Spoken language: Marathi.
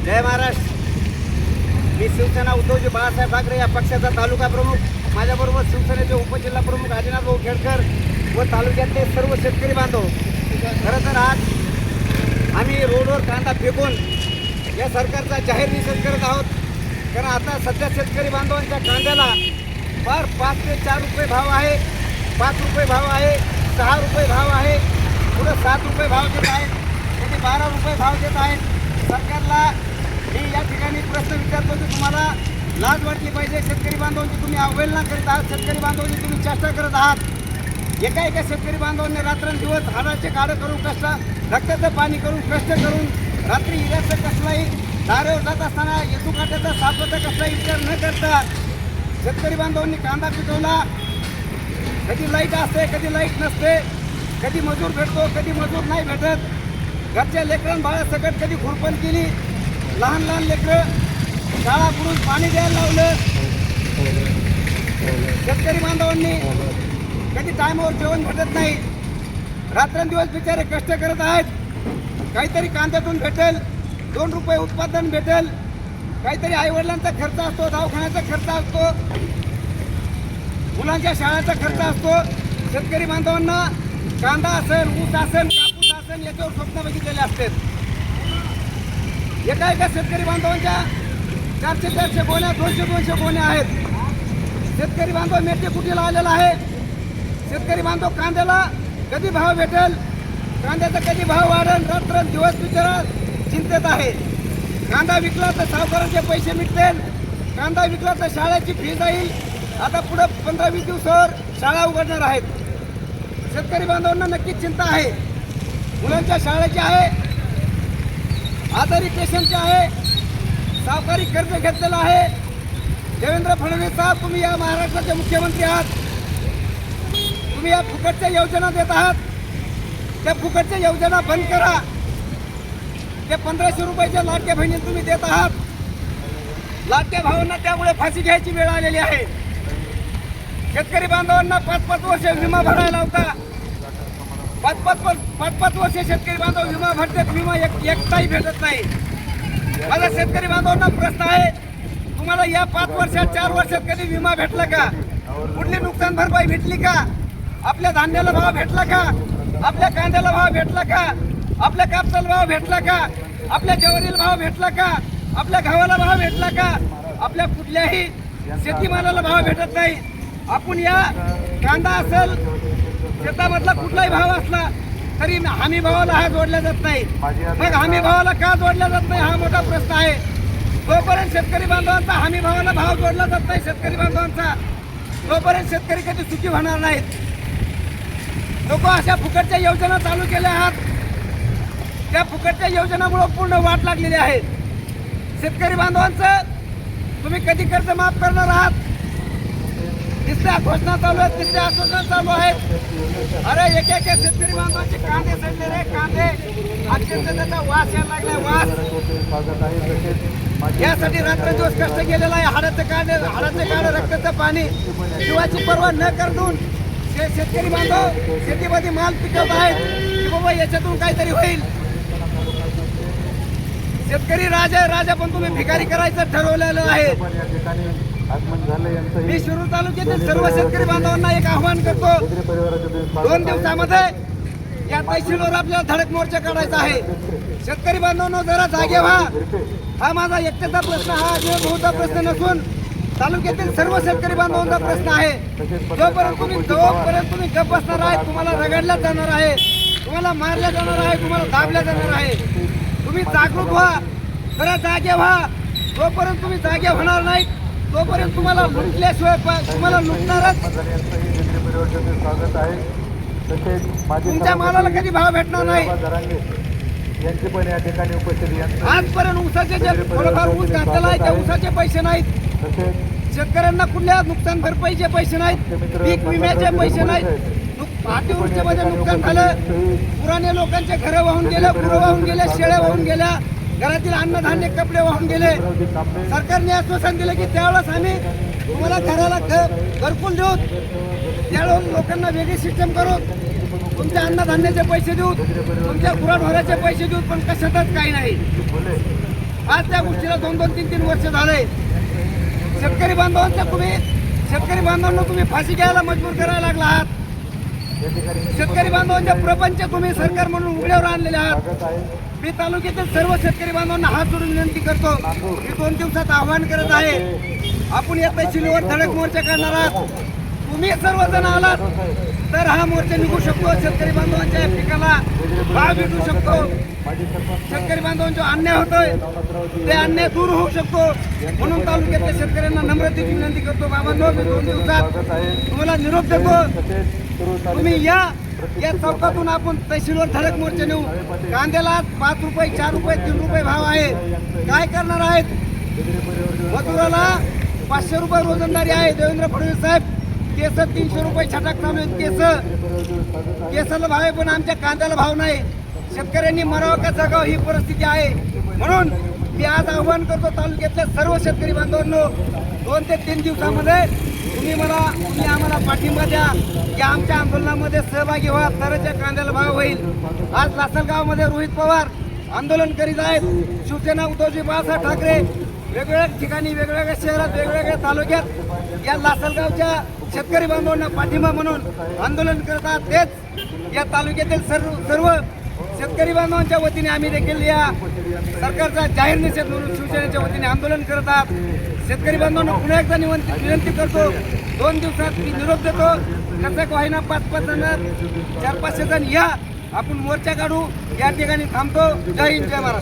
जय महाराष्ट्र. मी शिवसेना उद्धवजी बाळासाहेब ठाकरे या पक्षाचा तालुका प्रमुख, माझ्याबरोबर शिवसेनेचे उपजिल्हा प्रमुख आदिनाथ भाऊ खेडकर व तालुक्यातले सर्व शेतकरी बांधव. खरं तर आज आम्ही रोडवर कांदा फेकून या सरकारचा जाहीर निषेध करत आहोत. कारण आता सध्या शेतकरी बांधवांच्या कांद्याला फार 5 ते 4 रुपये भाव आहे, 5 रुपये भाव आहे, 6 रुपये भाव आहे, पुढं 7 रुपये भाव देत आहेत, कधी 12 रुपये भाव देत आहेत. सरकारला मी या ठिकाणी प्रश्न विचारतो की तुम्हाला लाज वाटली पाहिजे. शेतकरी बांधवांची तुम्ही अवहेलना करीत आहात, शेतकरी बांधवांची तुम्ही चेष्टा करत आहात. एका शेतकरी बांधवांनी रात्रंदिवस हाडाचे काढं करून रक्ताचं पाणी करून कष्ट करून रात्री इराचं कसलाही दारेवर जात असताना येतुकाट्याचा सापाचा कसलाही विचार न करता शेतकरी बांधवांनी कांदा पिकवला. कधी लाईट असते, कधी लाईट नसते, कधी मजूर भेटतो, कधी मजूर नाही भेटत. घरच्या लेकरं बाळासकट कधी खुरपण केली. लहान लहान लेकरं शाळा बुडून पाणी द्यायला लावलं. शेतकरी बांधवांनी कधी टायमावर जेवण भेटत नाही. रात्रंदिवस बिचारे कष्ट करत आहेत. काहीतरी कांद्यातून भेटेल, 2 रुपये उत्पादन भेटेल, काहीतरी आईवडिलांचा खर्च असतो, दवाखान्याचा खर्च असतो, मुलांच्या शाळेचा खर्च असतो. शेतकरी बांधवांना कांदा असेल, ऊस असेल, कापूस असेल याच्यावर स्वप्न बघितलेले असतात. एका शेतकरी बांधवांच्या 400 गोण्या, 200 गोण्या आहेत. शेतकरी बांधव मेटे कुटीला आलेला आहे. शेतकरी बांधव कांद्याला कधी भाव भेटेल, कांद्याचा कधी भाव वाढेल, रात्रंदिवस बिचारा चिंतेत आहे. कांदा विकला तर सावकारांचे पैसे मिळतील, कांदा विकला तर शाळेची फी जाईल. आता पुढे 15-20 दिवसावर शाळा उघडणार आहेत. शेतकरी बांधवांना नक्कीच चिंता आहे. मुलांच्या शाळेची आहे, आजारी पेशंटची आहे, सावकारी कर्ज घेतलेलं आहे. देवेंद्र फडणवीस साहेब, तुम्ही या महाराष्ट्राचे मुख्यमंत्री आहात. तुम्ही या फुकटच्या योजना देत आहात. त्या फुकटच्या योजना बंद करा. ते 1500 रुपयाच्या लाडक्या बहिणी तुम्ही देत आहात. लाडक्या भावांना त्यामुळे फाशी घ्यायची वेळ आलेली आहे. शेतकरी बांधवांना 5-5 वर्ष विमा भरायला होता. 5-5 वर्ष शेतकरी बांधव विमा भरतात, विमा एकटाही भेटत नाही. माझा शेतकरी बांधवांना प्रश्न आहे, तुम्हाला या 5 वर्षात 4 वर्षात कधी विमा भेटला का? कुठली नुकसान भरपाई भेटली का? आपल्या धान्याला भाव भेटला का? आपल्या कांद्याला भाव भेटला का? आपल्या कापसाला भाव भेटला का? आपल्या ज्वारीला भाव भेटला का? आपल्या गव्हाला भाव भेटला का? आपल्या कुठल्याही शेतीमालाला भाव भेटत नाही. आपण या कांदा असेल, शेतामधला कुठलाही भाव असला तरी हमी भावाला हा जोडला जात नाही. मग हमी भावाला का जोडला जात नाही हा मोठा प्रश्न आहे. तोपर्यंत शेतकरी बांधवांचा हमी भावाला भाव जोडला जात नाही शेतकरी बांधवांचा, तोपर्यंत शेतकरी कधी सुखी होणार नाहीत. लोक अशा फुकटच्या योजना चालू केल्या आहात. त्या फुकटच्या योजनामुळे पूर्ण वाट लागलेली आहे. शेतकरी बांधवांचं तुम्ही कधी कर्ज माफ करणार आहात? तिसऱ्या घोषणा चालू आहेत, तिसऱ्या आश्वासन चालू आहेत. अरे एक शेतकरी बांधवांचे कांदे सडलेले कांदे, अत्यंत त्याचा वास यायला लागलाय, वास. यासाठी रात्रदिवस कष्ट केलेला आहे. हाडाचे काढे, रक्ताचं पाणी, जीवाची पर्वा न करून शेतकरी बांधव शेतीमध्ये माल पिकवत आहेत की बाबा याच्यातून काहीतरी होईल. शेतकरी राजा पण तुम्ही भिकारी करायचं ठरवलेलं आहे. मी शिरूर तालुक्यातील सर्व शेतकरी बांधवांना एक आव्हान करतो, 2 दिवसामध्ये या तहसीलवर आपल्याला धडक मोर्चा काढायचा आहे. शेतकरी बांधवांनो जरा जागे व्हा. हा माझा एकट्याचा प्रश्न, हा बहुता प्रश्न नसून तालुक्यातील सर्व शेतकरी बांधवांचा प्रश्न आहे. जोपर्यंत तुम्ही गप बसणार आहे, तुम्हाला रगडल्या जाणार आहे, तुम्हाला मारल्या जाणार आहे, तुम्हाला दाबल्या जाणार आहे. तुम्ही जागरूक व्हा, जरा जागे व्हा. जोपर्यंत तुम्ही जागे होणार नाही तोपर्यंत तुम्हाला लुटल्याशिवाय तुम्हाला लुटणारच. तुमच्या मालाला कधी भाव भेटणार नाही. आजपर्यंत ऊसाचे जे थोडंफार ऊस घातलेला आहे त्या ऊसाचे पैसे नाहीत. शेतकऱ्यांना कुठल्या नुकसान भरपाईचे पैसे नाहीत, पीक विम्याचे पैसे नाहीत. अतिवृष्टीमध्ये नुकसान झालं, पुराने लोकांचे घरं वाहून गेले, गुरं वाहून गेले, शेळ्या वाहून गेल्या, घरातील अन्नधान्य कपडे वाहून गेले. सरकारने आश्वासन दिलं की त्यावेळेस आम्ही तुम्हाला घराला घरकुल देऊ, त्यावेळेस लोकांना वेगळी सिस्टम करू, तुमच्या अन्नधान्याचे पैसे देऊ, तुमच्या गुराढोराचे पैसे देऊ, पण कशातच काही नाही. आज त्या गोष्टीला 2-2, 3-3 वर्ष झाले. शेतकरी बांधवांना तुम्ही फाशी घ्यायला मजबूर करायला लागला आहात. शेतकरी बांधवांच्या प्रपंच तुम्ही सरकार म्हणून उघड्यावर आणलेले आहात. मी तालुक्यातील सर्व शेतकरी बांधवांना हात जोडून विनंती करतो. मी 2 दिवसात आवाहन करत आहे. आपण या तहसीलवर धडक मोर्चा करणार आहात. तुम्ही सर्वजण आलात तर हा मोर्चा निघू शकतो. शेतकरी बांधवांच्या या पिकाला भाव भेटू शकतो. शेतकरी बांधवांचा अन्याय होतोय ते अन्याय दूर होऊ शकतो. म्हणून तालुक्यातल्या शेतकऱ्यांना नम्रतेची विनंती करतो. बाबांनो, मी 2 दिवसात तुम्हाला निरोप देतो. तुम्ही या चौकातून आपण तहसीलवर धडक मोर्चा नेऊ. कांद्याला 5 रुपये, 4 रुपये, 3 रुपये भाव आहे. काय करणार आहेत? मजुराला 500 रुपये रोजंदारी आहे. देवेंद्र फडणवीस साहेब, केस 300 रुपये छटाक चालू आहेत. केसाला भाव आहे पण आमच्या कांद्याला भाव नाही. शेतकऱ्यांनी मरावं का जगावं ही परिस्थिती आहे. म्हणून मी आज आव्हान करतो तालुक्यातल्या सर्व शेतकरी बांधवांनो, 2 ते 3 दिवसामध्ये तुम्ही आम्हाला पाठिंबा द्या की आमच्या आंदोलनामध्ये सहभागी व्हा, तरच या कांद्याला भाव होईल. आज लासलगावमध्ये रोहित पवार आंदोलन करीत आहेत. शिवसेना उद्धवजी बाळासाहेब ठाकरे वेगवेगळ्या ठिकाणी, वेगवेगळ्या शहरात, वेगवेगळ्या तालुक्यात या लासलगावच्या शेतकरी बांधवांना पाठिंबा म्हणून आंदोलन करतात. तेच या तालुक्यातील सर्व शेतकरी बांधवांच्या वतीने आम्ही देखील या सरकारचा जाहीर निषेध म्हणून शिवसेनेच्या वतीने आंदोलन करत आहात. शेतकरी बांधवांना पुन्हा एकदा विनंती करतो. 2 दिवसात मी निरोप देतो. कसं का होईना 5-5 जण, 4-500 जण या, आपण मोर्चा काढू. या ठिकाणी थांबतो. जय हिंद, जय महाराष्ट्र.